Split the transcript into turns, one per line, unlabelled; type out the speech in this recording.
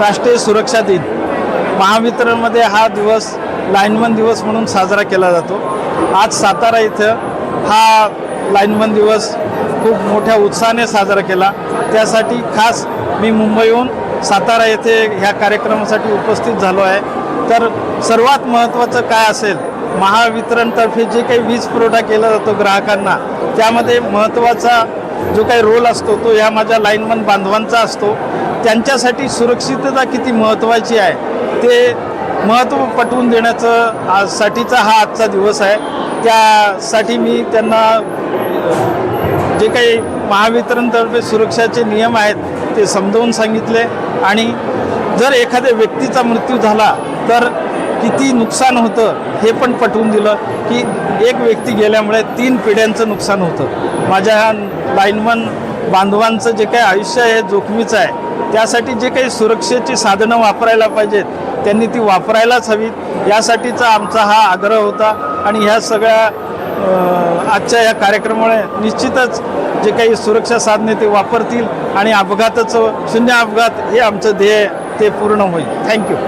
राष्ट्रीय सुरक्षा दिन महावितरणमध्ये हा दिवस लाईनमन दिवस म्हणून साजरा केला जातो। आज सातारा इथं हा लाईनमन दिवस खूप मोठ्या उत्साहाने साजरा केला। त्यासाठी खास मी मुंबईहून सातारा येथे ह्या कार्यक्रमासाठी उपस्थित झालो आहे। तर सर्वात महत्त्वाचं काय असेल, महावितरणतर्फे जे काही वीज पुरवठा केला जातो ग्राहकांना, त्यामध्ये महत्त्वाचा जो काही रोल असतो तो ह्या माझ्या लाईनमन बांधवांचा असतो। त्यांच्यासाठी सुरक्षितता किती महत्त्वाची आहे ते महत्त्व पटवून देण्याचं साठीचा हा आजचा दिवस आहे। त्यासाठी मी त्यांना जे काही महावितरणतर्फे सुरक्षाचे नियम आहेत ते समजावून सांगितले आणि जर एखाद्या व्यक्तीचा मृत्यू झाला तर किती नुकसान होतं हे पण पटवून दिलं की एक व्यक्ती गेल्यामुळे 3 पिढ्यांचं नुकसान होतं। माझ्या लाईनमन बांधवांचं जे काही आयुष्य आहे जोखमीचं आहे, त्यासाठी जे काही सुरक्षेची साधनं वापरायला पाहिजेत त्यांनी ती वापरायलाच हवीत, यासाठीचा आमचा हा आग्रह होता। आणि ह्या सगळ्या आजच्या या कार्यक्रमामुळे निश्चितच जे काही सुरक्षा साधने ते वापरतील आणि अपघाताचं शून्य अपघात हे आमचं ध्येय ते पूर्ण होईल। थँक्यू।